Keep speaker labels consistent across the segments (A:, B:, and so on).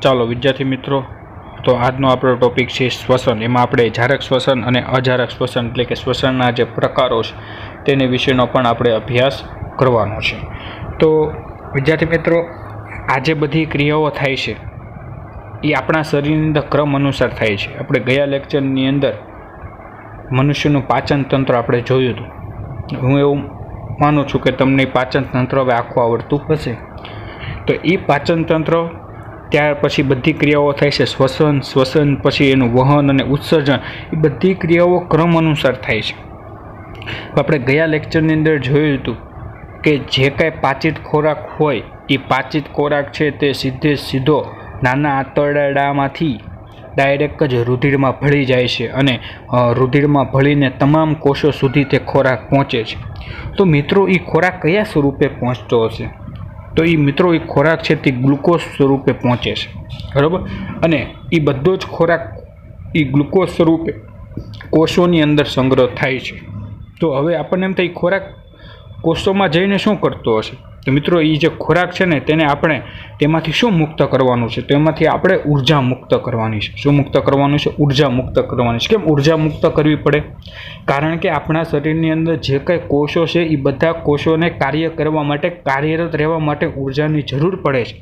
A: ચાલો વિદ્યાર્થી મિત્રો, તો આજનો આપણો ટોપિક છે શ્વસન. એમાં આપણે જારક શ્વસન અને અજારક શ્વસન એટલે કે શ્વસનના જે પ્રકારો છે તેને વિશેનો પણ આપણે અભ્યાસ કરવાનો છે. તો વિદ્યાર્થી મિત્રો, આ જે બધી ક્રિયાઓ થાય છે એ આપણા શરીરની અંદર ક્રમ અનુસાર થાય છે. આપણે ગયા લેક્ચરની અંદર મનુષ્યનું પાચન તંત્ર આપણે જોયું હતું. હું એવું માનું છું કે તમને પાચન તંત્ર હવે આખું આવડતું હશે. તો એ પાચન તંત્ર ત્યાર પછી બધી ક્રિયાઓ થાય છે, શ્વસન પછી એનું વહન અને ઉત્સર્જન, એ બધી ક્રિયાઓ ક્રમ અનુસાર થાય છે. આપણે ગયા લેક્ચરની અંદર જોયું હતું કે જે કાંઈ પાચિત ખોરાક હોય એ પાચિત ખોરાક છે તે સીધો નાના આંતરડામાંથી ડાયરેક્ટ જ રુધિરમાં ભળી જાય છે અને રુધિરમાં ભળીને તમામ કોષો સુધી તે ખોરાક પહોંચે છે. તો મિત્રો, એ ખોરાક કયા સ્વરૂપે પહોંચતો હશે? તો એ મિત્રો, એ ખોરાક છે તે ગ્લુકોઝ સ્વરૂપે પહોંચે છે, બરાબર. અને એ બધો જ ખોરાક એ ગ્લુકોઝ સ્વરૂપે કોષોની અંદર સંગ્રહ થાય છે. તો હવે આપણને એમ થાય ખોરાક કોષોમાં જઈને શું કરતો હશે? તો મિત્રો, એ જે ખોરાક છે ને તેને આપણે તેમાંથી શું મુક્ત કરવાનું છે? તો એમાંથી આપણે ઉર્જા મુક્ત કરવાની છે. શું મુક્ત કરવાનું છે? ઉર્જા મુક્ત કરવાની છે. કેમ ઉર્જા મુક્ત કરવી પડે? કારણ કે આપણા શરીરની અંદર જે કંઈ કોષો છે એ બધા કોષોને કાર્ય કરવા માટે, કાર્યરત રહેવા માટે ઉર્જાની જરૂર પડે છે.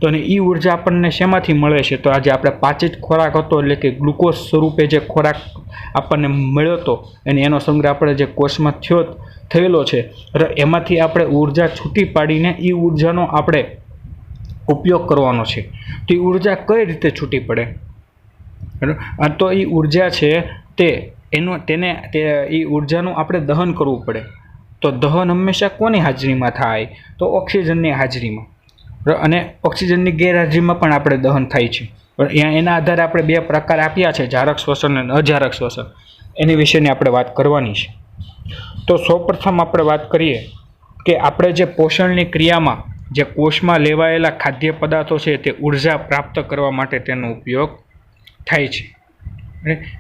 A: તો અને એ ઉર્જા આપણને શેમાંથી મળે છે? તો આજે આપણે પાચિત ખોરાક હતો એટલે કે ગ્લુકોઝ સ્વરૂપે જે ખોરાક આપણને મળ્યો હતો અને એનો સંગ્રહ આપણે જે કોષમાં થયેલો છે, એમાંથી આપણે ઉર્જા છૂટી પાડીને એ ઉર્જાનો આપણે ઉપયોગ કરવાનો છે. તો એ ઉર્જા કઈ રીતે છૂટી પડે? તો એ ઉર્જા છે એ ઉર્જાનું આપણે દહન કરવું પડે. તો દહન હંમેશા કોની હાજરીમાં થાય? તો ઓક્સિજનની હાજરીમાં. અને ઓક્સિજનની ગેરહાજરીમાં પણ આપણે દહન થાય છે. પણ એના આધારે આપણે બે પ્રકાર આપ્યા છે, જારક શ્વસન અને અજારક શ્વસન. એની વિશેની આપણે વાત કરવાની છે. તો સૌપ્રથમ આપણે વાત કરીએ કે આપણે જે પોષણની ક્રિયામાં જે કોષમાં લેવાયેલા ખાદ્ય પદાર્થો છે તે ઉર્જા પ્રાપ્ત કરવા માટે તેનો ઉપયોગ થાય છે.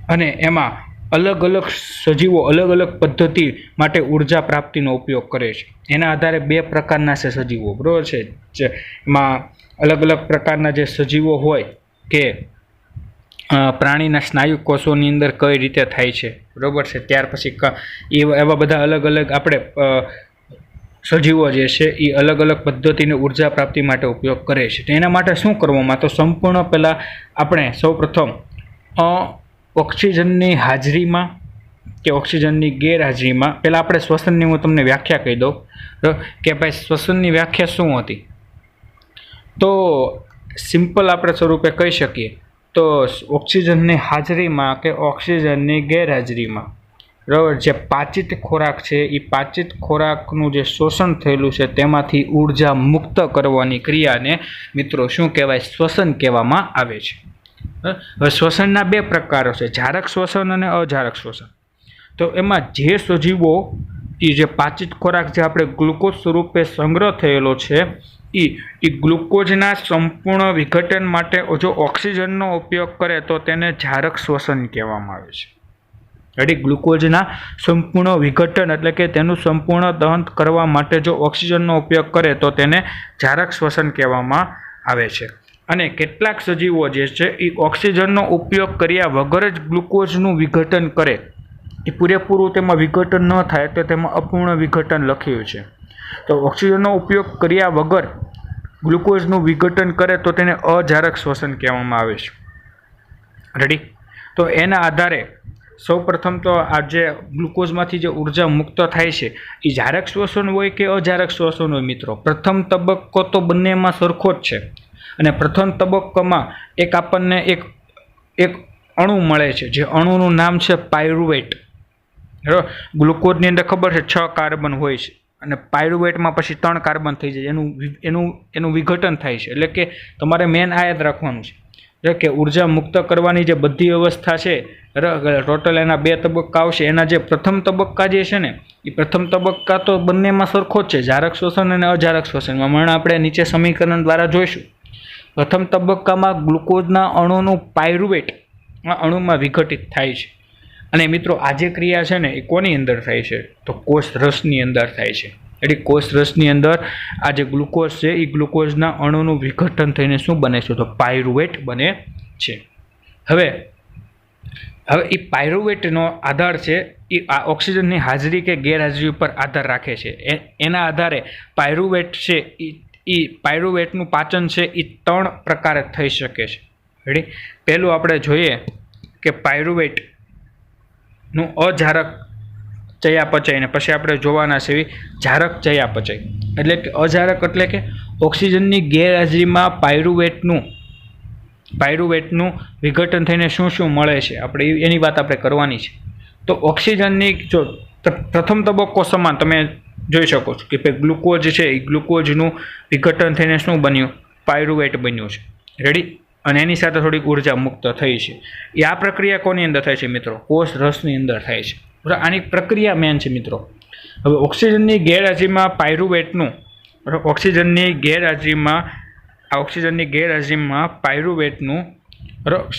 A: અને એમાં અલગ અલગ સજીવો અલગ અલગ પદ્ધતિ માટે ઉર્જા પ્રાપ્તિનો ઉપયોગ કરે છે. એના આધારે બે પ્રકારના છે સજીવો, બરાબર છે. એમાં અલગ અલગ પ્રકારના જે સજીવો હોય કે પ્રાણીના સ્નાયુ કોષોની અંદર કઈ રીતે થાય છે, બરાબર છે. ત્યાર પછી એવા બધા અલગ અલગ આપણે સજીવો જે છે એ અલગ અલગ પદ્ધતિને ઉર્જા પ્રાપ્તિ માટે ઉપયોગ કરે છે. તો એના માટે શું કરવામાં? તો સંપૂર્ણ પહેલાં આપણે સૌપ્રથમ ઓક્સિજનની હાજરીમાં કે ઓક્સિજનની ગેરહાજરીમાં પહેલાં આપણે શ્વસનની હું તમને વ્યાખ્યા કહી દઉં કે ભાઈ શ્વસનની વ્યાખ્યા શું હતી. તો સિમ્પલ આપણે સ્વરૂપે કહી શકીએ તો ઓક્સિજનની હાજરીમાં કે ઓક્સિજનની ગેરહાજરીમાં, બરાબર, જે પાચિત ખોરાક છે એ પાચિત ખોરાકનું જે શોષણ થયેલું છે તેમાંથી ઉર્જા મુક્ત કરવાની ક્રિયાને મિત્રો શું કહેવાય? શ્વસન કહેવામાં આવે છે. હવે શ્વસનના બે પ્રકારો છે, જારક શ્વસન અને અજારક શ્વસન. તો એમાં જે સજીવો એ જે પાચિત ખોરાક જે આપણે ગ્લુકોઝ સ્વરૂપે સંગ્રહ થયેલો છે એ ગ્લુકોઝના સંપૂર્ણ વિઘટન માટે જો ઓક્સિજનનો ઉપયોગ કરે તો તેને જારક શ્વસન કહેવામાં આવે છે. એટલે ગ્લુકોઝના સંપૂર્ણ વિઘટન એટલે કે તેનું સંપૂર્ણ દહન કરવા માટે જો ઓક્સિજનનો ઉપયોગ કરે તો તેને જારક શ્વસન કહેવામાં આવે છે. અને કેટલાક સજીવો જે છે એ ઓક્સિજનનો ઉપયોગ કર્યા વગર જ ગ્લુકોઝનું વિઘટન કરે, એ પૂરેપૂરું તેમાં વિઘટન ન થાય તો તેમાં અપૂર્ણ વિઘટન લખ્યું છે. તો ઓક્સિજનનો ઉપયોગ કર્યા વગર ગ્લુકોઝનું વિઘટન કરે તો તેને અજારક શ્વસન કહેવામાં આવે છે. રેડી? તો એના આધારે સૌપ્રથમ તો આ જે ગ્લુકોઝમાંથી જે ઉર્જા મુક્ત થાય છે એ જારક શ્વસન હોય કે અજારક શ્વસન હોય મિત્રો, પ્રથમ તબક્કો તો બંનેમાં સરખો જ છે. અને પ્રથમ તબક્કામાં આપણને એક અણુ મળે છે, જે અણુનું નામ છે પાયરુવેટ. ગ્લુકોઝની અંદર ખબર છે 6 કાર્બન હોય છે અને પાયરુવેટમાં પછી 3 કાર્બન થઈ જાય, એનું વિઘટન થાય છે. એટલે કે તમારે મેન આ યાદ રાખવાનું છે કે ઉર્જા મુક્ત કરવાની જે બધી અવસ્થા છે, ટોટલ એના 2 તબક્કા આવશે. એના જે પ્રથમ તબક્કા જે છે ને એ પ્રથમ તબક્કા તો બંનેમાં સરખો જ છે, જારક શ્વસન અને અજારક શ્વસનમાં. હમણાં આપણે નીચે સમીકરણ દ્વારા જોઈશું. પ્રથમ તબક્કામાં ગ્લુકોઝના અણુનું પાયરુવેટ અણુમાં વિઘટિત થાય છે. અને મિત્રો, આ જે ક્રિયા છે ને એ કોની અંદર થાય છે? તો કોષ રસની અંદર થાય છે. એટલે કોષ રસની અંદર આ જે ગ્લુકોઝ છે એ ગ્લુકોઝના અણુનું વિઘટન થઈને શું બને છે? તો પાયરુવેટ બને છે. હવે એ પાયરુવેટનો આધાર છે એ આ ઓક્સિજનની હાજરી કે ગેરહાજરી ઉપર આધાર રાખે છે. એના આધારે પાયરુવેટ છે એ પાયરુવેટનું પાચન છે એ 3 પ્રકારે થઈ શકે છે. રેડી? પહેલું આપણે જોઈએ કે પાયરુવેટનું અજારક ચયાપચય, ને પછી આપણે જોવાના છે જારક ચયાપચય. એટલે કે અજારક એટલે કે ઓક્સિજનની ગેરહાજરીમાં પાયરુવેટનું વિઘટન થઈને શું શું મળે છે આપણે એની વાત આપણે કરવાની છે. તો ઓક્સિજનની જો પ્રથમ તબક્કો સમાન તમે જોઈ શકો છો કે ગ્લુકોઝ છે એ ગ્લુકોઝનું વિઘટન થઈને શું બન્યું? પાયરુવેટ બન્યું છે. રેડી? અને એની સાથે થોડીક ઉર્જા મુક્ત થઈ છે. એ આ પ્રક્રિયા કોની અંદર થાય છે મિત્રો? કોષ રસની અંદર થાય છે. આની પ્રક્રિયા મેન છે મિત્રો. હવે ઓક્સિજનની ગેરહાજરીમાં પાયરુવેટનું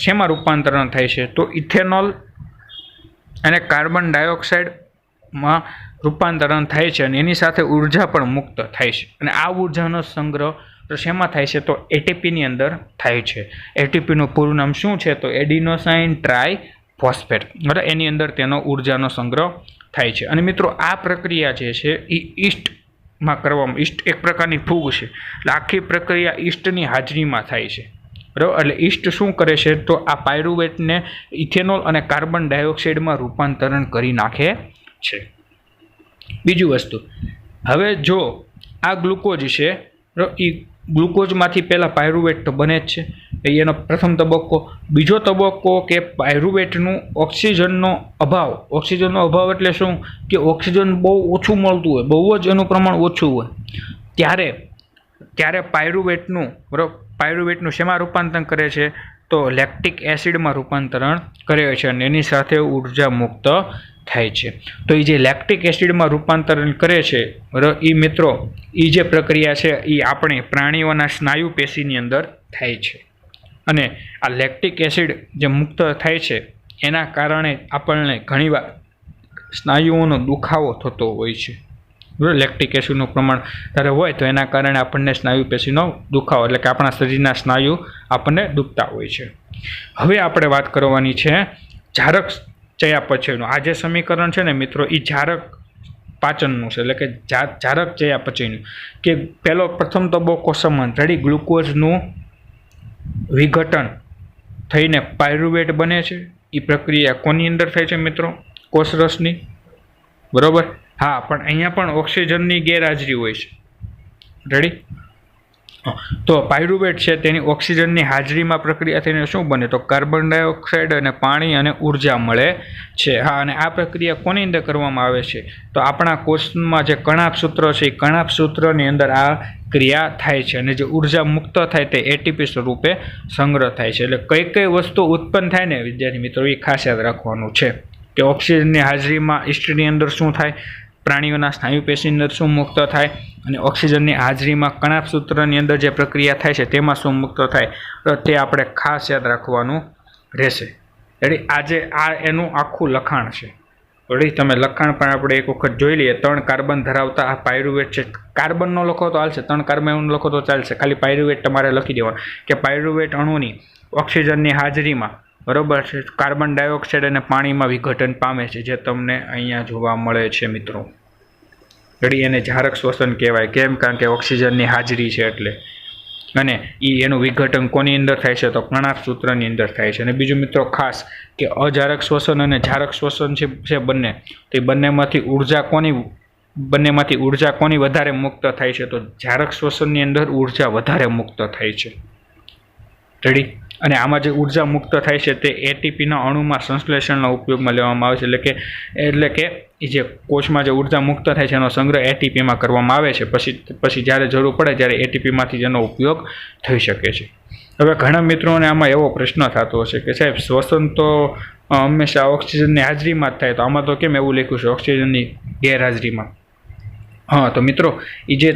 A: શેમાં રૂપાંતરણ થાય છે? તો ઇથેનોલ અને કાર્બન ડાયોક્સાઇડમાં રૂપાંતરણ થાય છે અને એની સાથે ઉર્જા પણ મુક્ત થાય છે. અને આ ઉર્જાનો સંગ્રહ શેમાં થાય છે? તો એટીપીની અંદર થાય છે. એટીપીનું પૂરું નામ શું છે? તો એડિનોસાઇન ટ્રાઇફોસ્ફેટ. બરાબર? એની અંદર તેનો ઉર્જાનો સંગ્રહ થાય છે. અને મિત્રો આ પ્રક્રિયા જે છે એ ઈસ્ટમાં કરવામાં, ઈસ્ટ એક પ્રકારની ફૂગ છે, એટલે આખી પ્રક્રિયા ઈસ્ટની હાજરીમાં થાય છે. બરાબર? એટલે ઈસ્ટ શું કરે છે? તો આ પાયરુવેટને ઇથેનોલ અને કાર્બન ડાયોક્સાઇડમાં રૂપાંતરણ કરી નાખે છે. બીજું વસ્તુ, હવે જો આ ગ્લુકોઝ છે એ ગ્લુકોઝમાંથી પહેલાં પાયરુવેટ તો બને જ છે, એનો પ્રથમ તબક્કો. બીજો તબક્કો કે પાયરુવેટનું ઓક્સિજનનો અભાવ એટલે શું? કે ઓક્સિજન બહુ ઓછું મળતું હોય, બહુ જ એનું પ્રમાણ ઓછું હોય, ત્યારે પાયરુવેટનું શેમાં રૂપાંતરણ કરે છે? તો લેક્ટિક એસિડમાં રૂપાંતરણ કરે છે અને એની સાથે ઉર્જા મુક્ત થાય છે. તો એ જે લેક્ટિક એસિડમાં રૂપાંતરણ કરે છે એ મિત્રો એ જે પ્રક્રિયા છે એ આપણે પ્રાણીઓના સ્નાયુ પેશીની અંદર થાય છે. અને આ લેક્ટિક એસિડ જે મુક્ત થાય છે એના કારણે આપણને ઘણીવાર સ્નાયુઓનો દુખાવો થતો હોય છે. બરાબર? લેક્ટિક એસિડનું પ્રમાણ ત્યારે હોય તો એના કારણે આપણને સ્નાયુ પેશીનો દુખાવો, એટલે કે આપણા શરીરના સ્નાયુ આપણને દુખતા હોય છે. હવે આપણે વાત કરવાની છે જારક ચયાપચયનું. આ જે સમીકરણ છે ને મિત્રો એ જારક પાચનનું છે, એટલે કે જારક ચયાપચયનું. કે પ્રથમ તબક્કો સમાન. રેડી? ગ્લુકોઝનું વિઘટન થઈને પાયરુવેટ બને છે. એ પ્રક્રિયા કોની અંદર થાય છે મિત્રો? કોષરસની. બરાબર? હા, પણ અહીંયા પણ ઓક્સિજનની ગેરહાજરી હોય છે. રેડી? તો પાયરુવેટ છે તેની ઓક્સિજનની હાજરીમાં પ્રક્રિયા થઈને શું બને? તો કાર્બન ડાયોક્સાઇડ અને પાણી અને ઉર્જા મળે છે. હા, અને આ પ્રક્રિયા કોની અંદર કરવામાં આવે છે? તો આપણા કોષમાં જે કણાભસૂત્ર છે એ કણાભસૂત્રની અંદર આ ક્રિયા થાય છે અને જે ઉર્જા મુક્ત થાય તે એટીપી સ્વરૂપે સંગ્રહ થાય છે. એટલે કઈ કઈ વસ્તુ ઉત્પન્ન થાય ને વિદ્યાર્થી મિત્રો એ ખાસ યાદ રાખવાનું છે કે ઓક્સિજનની હાજરીમાં ઈસ્ટની અંદર શું થાય, પ્રાણીઓના સ્નાયુ પેશીની અંદર શું મુક્ત થાય, અને ઓક્સિજનની હાજરીમાં કણાભસૂત્રની અંદર જે પ્રક્રિયા થાય છે તેમાં શું મુક્ત થાય, તો તે આપણે ખાસ યાદ રાખવાનું રહેશે. એટલે આજે આ એનું આખું લખાણ છે. રેડી? તમે લખાણ પણ આપણે એક વખત જોઈ લઈએ. 3 કાર્બન ધરાવતા આ પાયરુવેટ છે. કાર્બનનો લખો તો ચાલશે, 3 કાર્બન લખો તો ચાલશે, ખાલી પાયરુવેટ તમારે લખી દેવાનું કે પાયરુવેટ અણુની ઓક્સિજનની હાજરીમાં બરોબર છે કાર્બન ડાયોક્સાઇડ અને પાણીમાં વિઘટન પામે છે, જે તમને અહીંયા જોવા મળે છે મિત્રો. રેડી? એને જારક શ્વસન કહેવાય. કેમ? કારણ કે ઓક્સિજનની હાજરી છે એટલે. અને એનું વિઘટન કોની અંદર થાય છે? તો કણાભસૂત્રની અંદર થાય છે. અને બીજું મિત્રો ખાસ કે અજારક શ્વસન અને જારક શ્વસન છે બંને, તો એ બંનેમાંથી ઉર્જા કોની વધારે મુક્ત થાય છે? તો જારક શ્વસનની અંદર ઉર્જા વધારે મુક્ત થાય છે. રેડી? અને આમાં જે ઉર્જા મુક્ત થાય છે તે એટીપીના અણુમાં સંશ્લેષણના ઉપયોગમાં લેવામાં આવે છે. એટલે કે જે કોષમાં જે ઉર્જા મુક્ત થાય છે એનો સંગ્રહ એટીપીમાં કરવામાં આવે છે. પછી જ્યારે જરૂર પડે ત્યારે એટીપીમાંથી જેનો ઉપયોગ થઈ શકે છે. હવે ઘણા મિત્રોને આમાં એવો પ્રશ્ન થતો હશે કે સાહેબ શ્વસન તો હંમેશા ઓક્સિજનની હાજરીમાં જ થાય, તો આમાં તો કેમ એવું લખ્યું છે ઓક્સિજનની ગેરહાજરીમાં? હા, તો મિત્રો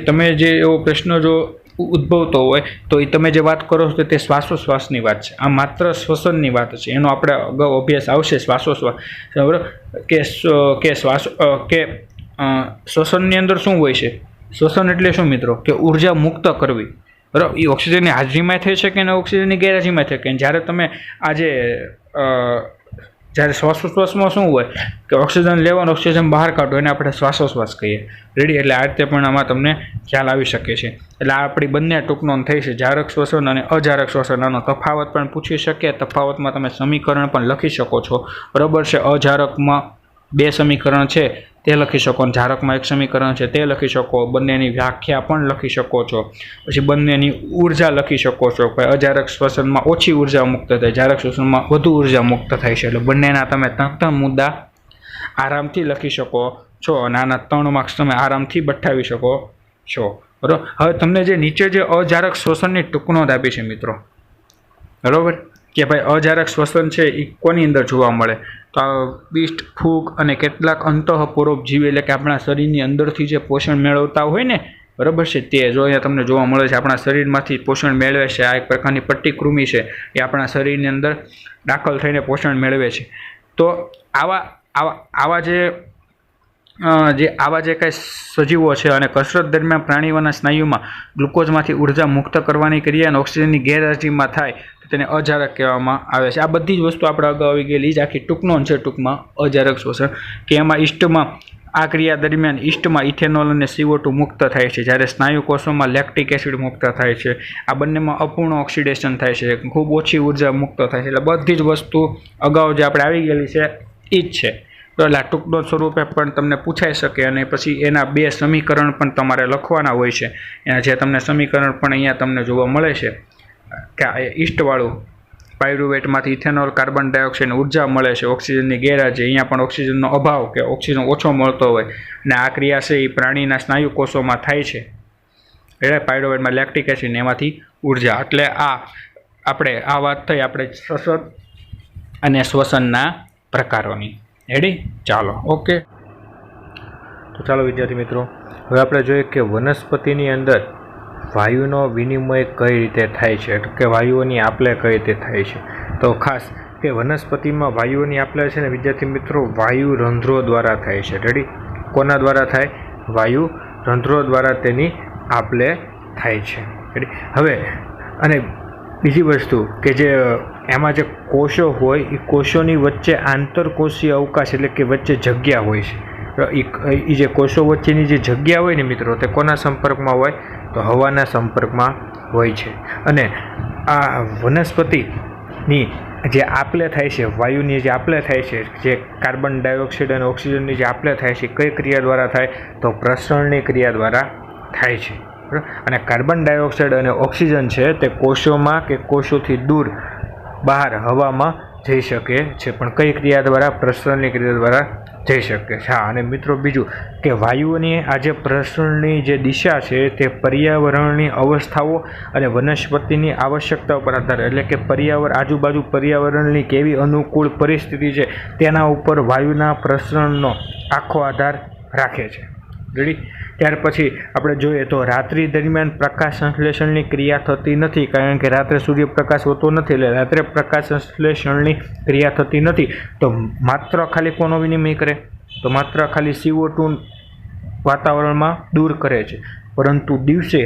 A: તમે જે એવો પ્રશ્ન જો ઉદ્ભવતો હોય તો એ તમે જે વાત કરો છો તે શ્વાસોશ્વાસની વાત છે. આ માત્ર શ્વસનની વાત છે. એનો આપણે અગાઉ અભ્યાસ આવશે શ્વાસોશ્વાસ, બરાબર? કે શ્વસનની અંદર શું હોય છે? શ્વસન એટલે શું મિત્રો? કે ઉર્જા મુક્ત કરવી, બરાબર. એ ઓક્સિજનની હાજરીમાં થઈ શકે અને ઓક્સિજનની ગેરહાજરીમાં થઈ શકે. જ્યારે તમે આજે જ્યારે શ્વાસોશ્વાસમાં શું હોય કે ઓક્સિજન લેવાનું, ઓક્સિજન બહાર કાઢો એને આપણે શ્વાસોશ્વાસ કહીએ. રેડી? એટલે આ રીતે પણ આમાં તમને ખ્યાલ આવી શકે છે. એટલે આ આપણી બંને ટૂંકનોંધ થઈ છે, જારક શ્વસન અને અજારક શ્વસન. આનો તફાવત પણ પૂછી શકે. તફાવતમાં તમે સમીકરણ પણ લખી શકો છો, બરાબર છે. અજારકમાં 2 સમીકરણ છે તે લખી શકો, અને જારકમાં 1 સમીકરણ છે તે લખી શકો. બંનેની વ્યાખ્યા પણ લખી શકો છો. પછી બંનેની ઉર્જા લખી શકો છો. અજારક શ્વસનમાં ઓછી ઉર્જા મુક્ત થાય, જારક શ્વસનમાં વધુ ઉર્જા મુક્ત થાય છે. એટલે બંનેના તમે 3 મુદ્દા આરામથી લખી શકો છો, અને આના 3 માર્ક્સ તમે આરામથી બઠાવી શકો છો, બરાબર. હવે તમને જે નીચે જે અજારક શ્વસનની ટૂંકનોંધ આપી છે મિત્રો, બરાબર, કે ભાઈ અજારક શ્વસન છે એ કોની અંદર જોવા મળે? તો આ બીસ્ટ, ફૂગ અને કેટલાક અંતઃપરોપજીવી એટલે કે આપણા શરીરની અંદરથી જે પોષણ મેળવતા હોય ને, બરાબર છે, તે જો અહીંયા તમને જોવા મળે છે. આપણા શરીરમાંથી પોષણ મેળવે છે. આ એક પ્રકારની પટ્ટીકૃમિ છે, એ આપણા શરીરની અંદર દાખલ થઈને પોષણ મેળવે છે. તો આવા જે કાંઈ સજીવો છે અને કસરત દરમિયાન પ્રાણીઓના સ્નાયુમાં ગ્લુકોઝમાંથી ઉર્જા મુક્ત કરવાની ક્રિયા અને ઓક્સિજનની ગેરહાજરીમાં થાય તો તેને અજારક કહેવામાં આવે છે. આ બધી જ વસ્તુ આપણે અગાઉ આવી ગયેલી જ આખી ટૂંકનોંધ છે ટૂંકમાં અજારક શ્વસન, કે એમાં ઈસ્ટમાં આ ક્રિયા દરમિયાન ઈસ્ટમાં ઇથેનોલ અને CO2 મુક્ત થાય છે, જ્યારે સ્નાયુ કોષોમાં લેક્ટિક એસિડ મુક્ત થાય છે. આ બંનેમાં અપૂર્ણ ઓક્સિડેશન થાય છે, ખૂબ ઓછી ઉર્જા મુક્ત થાય છે. એટલે બધી જ વસ્તુ અગાઉ જે આપણે આવી ગયેલી છે એ જ છે. તો એટલે ટૂંકનોંધ સ્વરૂપે પણ તમને પૂછાઈ શકે. અને પછી એના 2 સમીકરણ પણ તમારે લખવાના હોય છે. જે તમને સમીકરણ પણ અહીંયા તમને જોવા મળે છે કે ઈસ્ટવાળું પાયરુવેટમાંથી ઇથેનોલ, કાર્બન ડાયોક્સાઇડની ઉર્જા મળે છે, ઓક્સિજનની ગેરહાજરી. અહીંયા પણ ઓક્સિજનનો અભાવ કે ઓક્સિજન ઓછો મળતો હોય, અને આ ક્રિયા છે એ પ્રાણીના સ્નાયુ કોષોમાં થાય છે. એટલે પાયરુવેટમાં લેક્ટિક એસિડ એમાંથી ઉર્જા. એટલે આપણે આ વાત થઈ આપણે સતત અને શ્વસનના પ્રકારોની. રેડી? ચાલો, ઓકે. તો ચાલો વિદ્યાર્થી મિત્રો, હવે આપણે જોઈએ કે વનસ્પતિની અંદર વાયુનો વિનિમય કઈ રીતે થાય છે, કે વાયુઓની આપલે કઈ રીતે થાય છે. તો ખાસ કે વનસ્પતિમાં વાયુઓની આપલે છે ને વિદ્યાર્થી મિત્રો, વાયુ રંધ્રો દ્વારા થાય છે. રેડી? કોના દ્વારા થાય? વાયુ રંધ્રો દ્વારા તેની આપલે થાય છે. રેડી? હવે અને બીજી વસ્તુ કે જે એમાં જે કોષો હોય એ કોષોની વચ્ચે આંતરકોષીય અવકાશ એટલે કે વચ્ચે જગ્યા હોય છે. એ જે કોષો વચ્ચેની જે જગ્યા હોય ને મિત્રો, તે કોના સંપર્કમાં હોય? તો હવાના સંપર્કમાં હોય છે. અને આ વનસ્પતિની જે આપલે થાય છે, વાયુની જે આપલે થાય છે, જે કાર્બન ડાયોક્સાઇડ અને ઓક્સિજનની જે આપલે થાય છે, કઈ ક્રિયા દ્વારા થાય? તો પ્રસરણની ક્રિયા દ્વારા થાય છે. અને કાર્બન ડાયોક્સાઇડ અને ઓક્સિજન છે તે કોષોમાં કે કોષોથી દૂર બહાર હવામાં જઈ શકે છે, પણ કઈ ક્રિયા દ્વારા? પ્રસરણની ક્રિયા દ્વારા જઈ શકે છે. હા, અને મિત્રો બીજું કે વાયુઓની આ જે પ્રસરણની જે દિશા છે તે પર્યાવરણની અવસ્થાઓ અને વનસ્પતિની આવશ્યકતા પર આધાર, એટલે કે આજુબાજુ પર્યાવરણની કેવી અનુકૂળ પરિસ્થિતિ છે તેના ઉપર વાયુના પ્રસરણનો આખો આધાર રાખે છે. રેડી? ત્યાર પછી આપણે જોઈએ તો રાત્રિ દરમિયાન પ્રકાશ સંશ્લેષણની ક્રિયા થતી નથી, કારણ કે રાત્રે સૂર્યપ્રકાશ હોતો નથી, એટલે રાત્રે પ્રકાશ સંશ્લેષણની ક્રિયા થતી નથી. તો માત્ર ખાલી કોનો વિનિમય કરે? તો માત્ર ખાલી CO2 વાતાવરણમાં દૂર કરે છે. પરંતુ દિવસે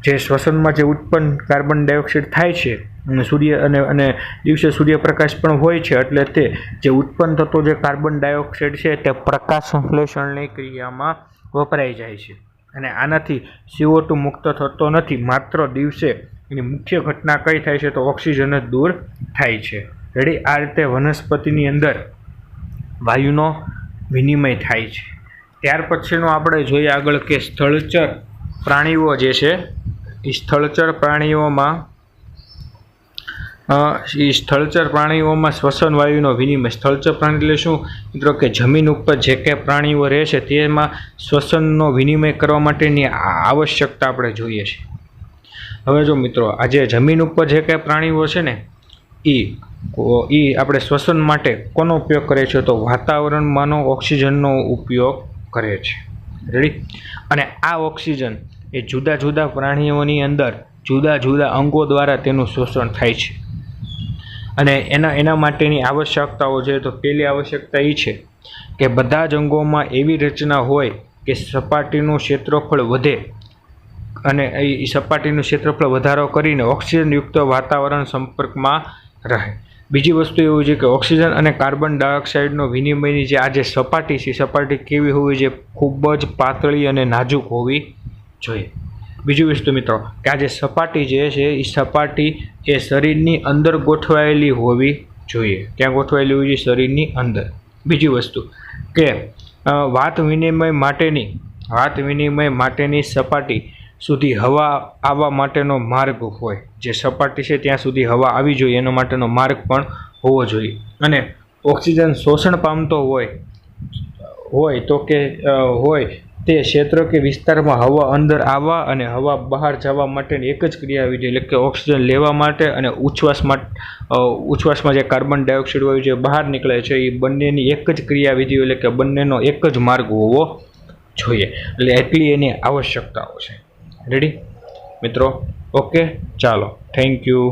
A: જે શ્વસનમાં જે ઉત્પન્ન કાર્બન ડાયોક્સાઇડ થાય છે અને દિવસે સૂર્યપ્રકાશ પણ હોય છે, એટલે તે જે ઉત્પન્ન થતો જે કાર્બન ડાયોક્સાઇડ છે તે પ્રકાશ સંશ્લેષણની ક્રિયામાં વપરાઈ જાય છે. અને આનાથી CO2 મુક્ત થતો નથી. માત્ર દિવસે એની મુખ્ય ઘટના કઈ થાય છે? તો ઓક્સિજન જ દૂર થાય છે. રેડી? આ રીતે વનસ્પતિની અંદર વાયુનો વિનિમય થાય છે. ત્યાર પછીનો આપણે જોઈએ આગળ કે સ્થળચર પ્રાણીઓ જે છે એ સ્થળચર પ્રાણીઓમાં શ્વસન વાયુનો વિનિમય. સ્થળચર પ્રાણી એટલે શું મિત્રો? કે જમીન ઉપર જે કંઈ પ્રાણીઓ રહે છે તેમાં શ્વસનનો વિનિમય કરવા માટેની આવશ્યકતા આપણે જોઈએ છીએ. હવે જો મિત્રો, આ જે જમીન ઉપર જે કંઈ પ્રાણીઓ છે ને એ આપણે શ્વસન માટે કોનો ઉપયોગ કરે છે? તો વાતાવરણમાંનો ઓક્સિજનનો ઉપયોગ કરે છે. રેડી? અને આ ઓક્સિજન એ જુદા જુદા પ્રાણીઓની અંદર જુદા જુદા અંગો દ્વારા તેનું શોષણ થાય છે. અને એના માટેની આવશ્યકતાઓ છે. તો પહેલી આવશ્યકતા એ છે કે બધા જ અંગોમાં એવી રચના હોય કે સપાટીનું ક્ષેત્રફળ વધે અને એ સપાટીનું ક્ષેત્રફળ વધારો કરીને ઓક્સિજનયુક્ત વાતાવરણ સંપર્કમાં રહે. બીજી વસ્તુ એવું છે કે ઓક્સિજન અને કાર્બન ડાયોક્સાઇડનો વિનિમયની જે આ જે સપાટી છે, સપાટી કેવી હોવી જોઈએ? ખૂબ જ પાતળી અને નાજુક હોવી જોઈએ. બીજી વસ્તુ મિત્રો કે આ જે સપાટી જે છે એ સપાટી એ શરીરની અંદર ગોઠવાયેલી હોવી જોઈએ. ક્યાં ગોઠવાયેલી હોવી જોઈએ? શરીરની અંદર. બીજી વસ્તુ કે વાત વિનિમય માટેની સપાટી સુધી હવા આવવા માટેનો માર્ગ હોય. જે સપાટી છે ત્યાં સુધી હવા આવી જોઈએ એનો માટેનો માર્ગ પણ હોવો જોઈએ. અને ઓક્સિજન શોષણ પામતો હોય તો કે હોય તે ક્ષેત્ર કે વિસ્તારમાં હવા અંદર આવવા અને હવા બહાર જવા માટેની એક જ ક્રિયાવિધિ એટલે કે ઓક્સિજન લેવા માટે અને ઉચ્છ્વાસમાં જે કાર્બન ડાયોક્સાઇડ હોય જે બહાર નીકળે છે એ બંનેની એક જ ક્રિયાવિધિ એટલે કે બંનેનો એક જ માર્ગ હોવો જોઈએ. એટલે એટલી એની આવશ્યકતાઓ છે. રેડી મિત્રો? ઓકે, ચાલો, થેન્ક યુ.